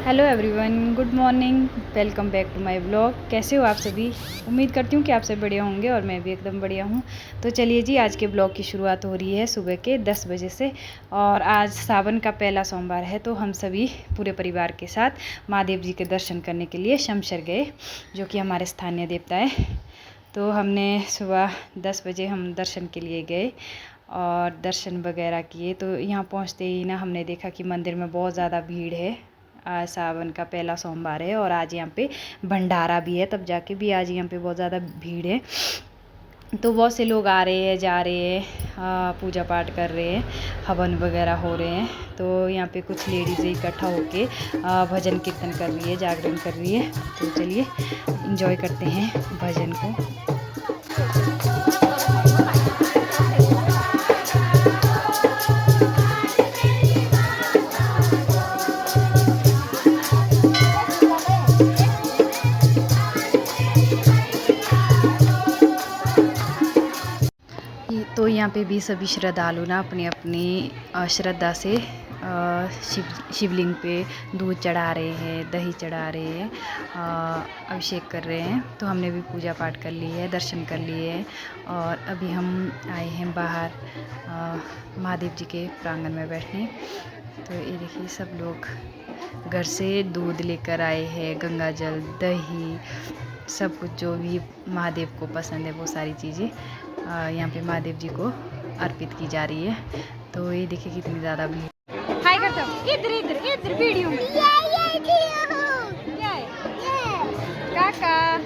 Hello everyone, good morning. Welcome back to my blog. कैसे हो आप सभी? उम्मीद करती हूँ कि आप सब बढ़िया होंगे और मैं भी एकदम बढ़िया हूँ। तो चलिए जी, आज के ब्लॉग की शुरुआत हो रही है सुबह के 10 बजे से। और आज सावन का पहला सोमवार है, तो हम सभी पूरे परिवार के साथ महादेव जी के दर्शन करने के लिए शमशर गए, जो कि हमारे स्थानीय देवता है। तो हमने सुबह 10 बजे हम दर्शन के लिए गए और दर्शन वगैरह किए। तो यहाँ पहुँचते ही ना हमने देखा कि मंदिर में बहुत ज़्यादा भीड़ है। आज सावन का पहला सोमवार है और आज यहाँ पे भंडारा भी है, तब जाके भी आज यहाँ पे बहुत ज़्यादा भीड़ है। तो बहुत से लोग आ रहे हैं, जा रहे हैं, पूजा पाठ कर रहे हैं, हवन वगैरह हो रहे हैं। तो यहाँ पे कुछ लेडीज़ इकट्ठा होके भजन कीर्तन कर रही है, जागरण कर रही है। तो चलिए इंजॉय करते हैं भजन को। तो यहाँ पे भी सभी श्रद्धालु ना अपनी अपनी श्रद्धा से शिवलिंग पे दूध चढ़ा रहे हैं, दही चढ़ा रहे हैं, अभिषेक कर रहे हैं। तो हमने भी पूजा पाठ कर ली है, दर्शन कर लिए हैं और अभी हम आए हैं बाहर महादेव जी के प्रांगण में बैठने। तो ये देखिए, सब लोग घर से दूध लेकर आए हैं, गंगा जल, दही, सब कुछ जो भी महादेव को पसंद है वो सारी चीज़ें यहाँ पे महादेव जी को अर्पित की जा रही है। तो ये देखिए कितनी ज़्यादा भीड़। हाय करता हूँ, इधर इधर इधर वीडियो में क्या है काका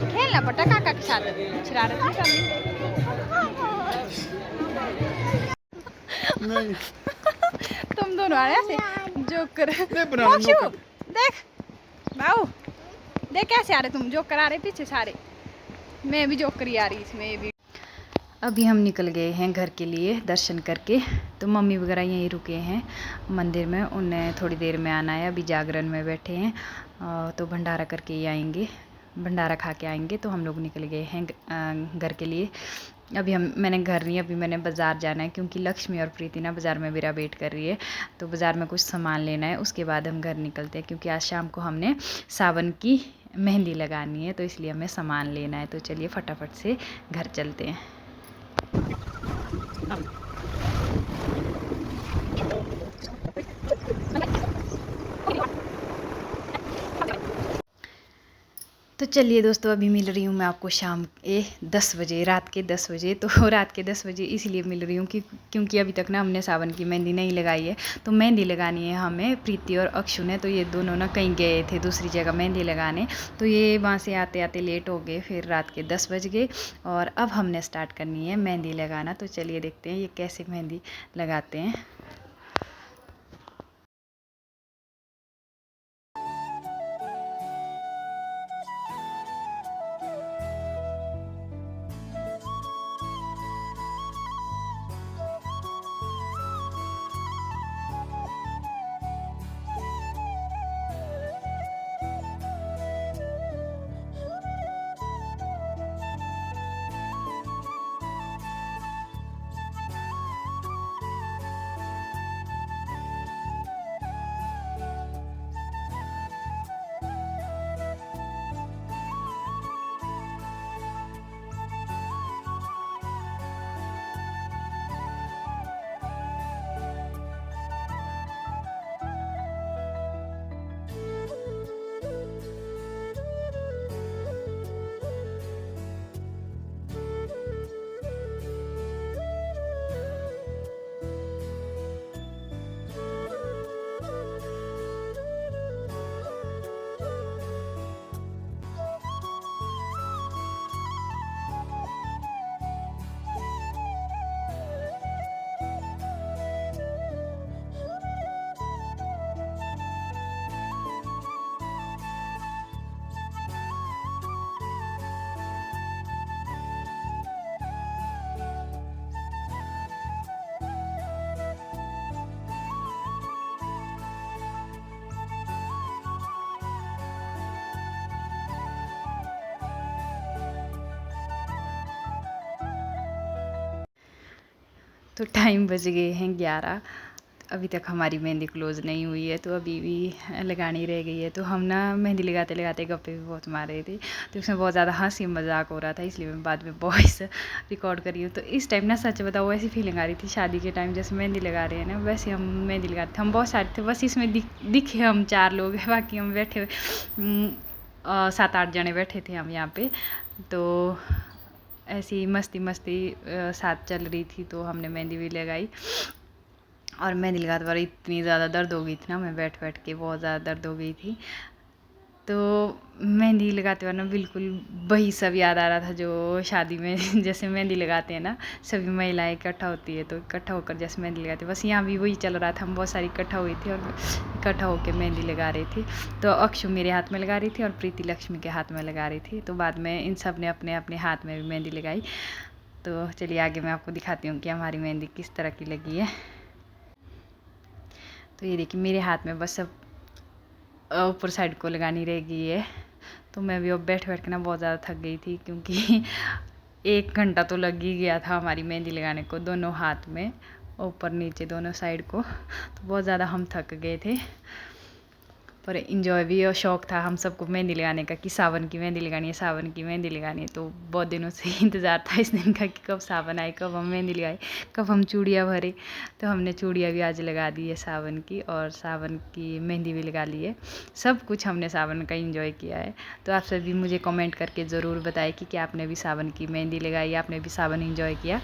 खेलना पड़ता काका के साथ, शरारत नहीं करनी। तुम दोनों आ रहे हैं जोकर। देख बाबू, देख कैसे आ रहे तुम, जोकर आ रहे पीछे सारे, मैं भी जोकर ही आ रही इसमें भी। अभी हम निकल गए हैं घर के लिए दर्शन करके। तो मम्मी वगैरह यहीं रुके हैं मंदिर में, उन्हें थोड़ी देर में आना है, अभी जागरण में बैठे हैं। तो भंडारा करके ही आएंगे, भंडारा खा के आएंगे। तो हम लोग निकल गए हैं घर के लिए। अभी मैंने घर नहीं, अभी मैंने बाज़ार जाना है, क्योंकि लक्ष्मी और प्रीति ना बाज़ार में मेरा वेट कर रही है। तो बाज़ार में कुछ सामान लेना है, उसके बाद हम घर निकलते हैं, क्योंकि आज शाम को हमने सावन की मेहंदी लगानी है, तो इसलिए हमें सामान लेना है। तो चलिए फटाफट से घर चलते हैं। तो चलिए दोस्तों, अभी मिल रही हूँ मैं आपको शाम के 10 बजे, रात के 10 बजे। तो रात के 10 बजे इसलिए मिल रही हूँ क्योंकि अभी तक ना हमने सावन की मेहंदी नहीं लगाई है। तो मेहंदी लगानी है हमें, प्रीति और अक्षु ने। तो ये दोनों ना कहीं गए थे दूसरी जगह मेहंदी लगाने, तो ये वहाँ से आते आते लेट हो गए, फिर रात के 10 बज गए। और अब हमने स्टार्ट करनी है मेहंदी लगाना। तो चलिए देखते हैं ये कैसे मेहंदी लगाते हैं। तो टाइम बज गए हैं 11। अभी तक हमारी मेहंदी क्लोज़ नहीं हुई है, तो अभी भी लगानी रह गई है। तो हम ना मेहंदी लगाते लगाते गप्पे भी बहुत मार रहे थे, तो उसमें बहुत ज़्यादा हँसी मज़ाक हो रहा था, इसलिए मैं बाद में वॉइस रिकॉर्ड कर रही हूँ। तो इस टाइम ना सच बताओ ऐसी फीलिंग आ रही थी शादी के टाइम जैसे मेहंदी लगा रहे हैं ना, वैसे हम मेहंदी लगाते थे। हम बहुत सारे थे, बस इसमें दिखे हम 4 लोग हैं, बाकी हम बैठे 7-8 जने बैठे थे हम यहाँ पे। तो ऐसी मस्ती मस्ती साथ चल रही थी, तो हमने मेहंदी भी लगाई। और मेहंदी लगाते बार इतनी ज़्यादा दर्द हो गई थी ना, मैं बैठ बैठ के बहुत ज़्यादा दर्द हो गई थी। तो मेहंदी लगाते बार ना बिल्कुल वही सब याद आ रहा था जो शादी में जैसे मेहंदी लगाते हैं ना, सभी महिलाएं इकट्ठा होती है, तो इकट्ठा होकर जैसे मेहंदी लगाते हैं, बस यहाँ भी वही चल रहा था। हम बहुत सारी इकट्ठा हुई थी और इकट्ठा होकर मेहंदी लगा रही थी। तो अक्षु मेरे हाथ में लगा रही थी और प्रीति लक्ष्मी के हाथ में लगा रही थी। तो बाद में इन सब ने अपने अपने हाथ में भी मेहंदी लगाई। तो चलिए आगे मैं आपको दिखाती हूँ कि हमारी मेहंदी किस तरह की लगी है। तो ये देखिए मेरे हाथ में बस सब ऊपर साइड को लगानी रह गई है। तो मैं भी अब बैठ बैठ के ना बहुत ज़्यादा थक गई थी, क्योंकि 1 घंटा तो लग ही गया था हमारी मेहंदी लगाने को, दोनों हाथ में, ऊपर नीचे दोनों साइड को। तो बहुत ज़्यादा हम थक गए थे, पर इन्जॉय भी और शौक़ था हम सबको मेहंदी लगाने का कि सावन की मेहंदी लगानी है, सावन की मेहंदी लगानी है। तो बहुत दिनों से इंतज़ार था इस दिन का कि कब सावन आए, कब हम मेहंदी लगाए, कब हम चूड़ियाँ भरे। तो हमने चूड़ियाँ भी आज लगा दी है सावन की, और सावन की मेहंदी भी लगा ली है। सब कुछ हमने सावन का इंजॉय किया है। तो आप सभी मुझे कमेंट करके ज़रूर बताएं कि क्या आपने भी सावन की मेहंदी लगाई, आपने भी सावन इंजॉय किया।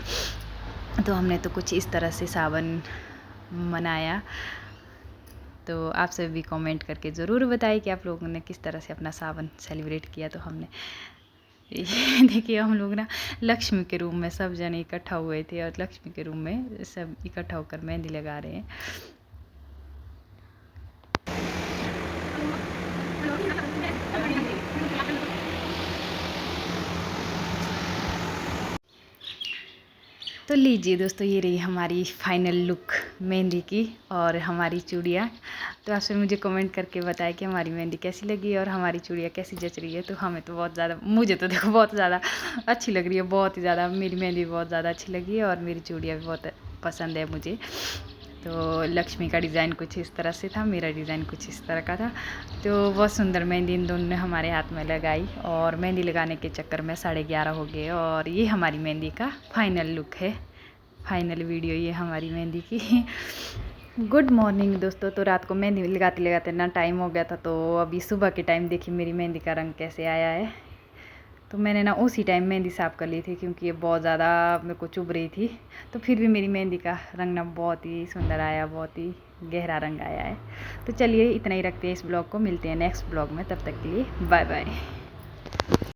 तो हमने तो कुछ इस तरह से सावन मनाया। तो आप सभी भी कमेंट करके ज़रूर बताइए कि आप लोगों ने किस तरह से अपना सावन सेलिब्रेट किया। तो हमने देखिए हम लोग ना लक्ष्मी के रूम में सब जने इकट्ठा हुए थे, और लक्ष्मी के रूम में सब इकट्ठा होकर मेहंदी लगा रहे हैं। तो लीजिए दोस्तों, ये रही हमारी फाइनल लुक मेहंदी की और हमारी चूड़ियाँ। तो आपसे मुझे कमेंट करके बताएं कि हमारी मेहंदी कैसी लगी और हमारी चूड़ियाँ कैसी जच रही है। तो हमें तो बहुत ज़्यादा, मुझे तो देखो बहुत ज़्यादा अच्छी लग रही है, बहुत ही ज़्यादा। मेरी मेहंदी भी बहुत ज़्यादा अच्छी लगी है और मेरी चूड़ियाँ भी बहुत पसंद है मुझे। तो लक्ष्मी का डिज़ाइन कुछ इस तरह से था, मेरा डिज़ाइन कुछ इस तरह का था। तो बहुत सुंदर मेहंदी इन दोनों ने हमारे हाथ में लगाई, और मेहंदी लगाने के चक्कर में 11:30 हो गए। और ये हमारी मेहंदी का फाइनल लुक है, फाइनल वीडियो ये हमारी मेहंदी की। गुड मॉर्निंग दोस्तों। तो रात को मेहंदी लगाते लगाते ना टाइम हो गया था, तो अभी सुबह के टाइम देखिए मेरी मेहंदी का रंग कैसे आया है। तो मैंने ना उसी टाइम मेहंदी साफ़ कर ली थी, क्योंकि ये बहुत ज़्यादा मेरे को चुभ रही थी। तो फिर भी मेरी मेहंदी का रंग ना बहुत ही सुंदर आया, बहुत ही गहरा रंग आया है। तो चलिए इतना ही रखते हैं इस ब्लॉग को, मिलते हैं नेक्स्ट ब्लॉग में, तब तक के लिए बाय बाय।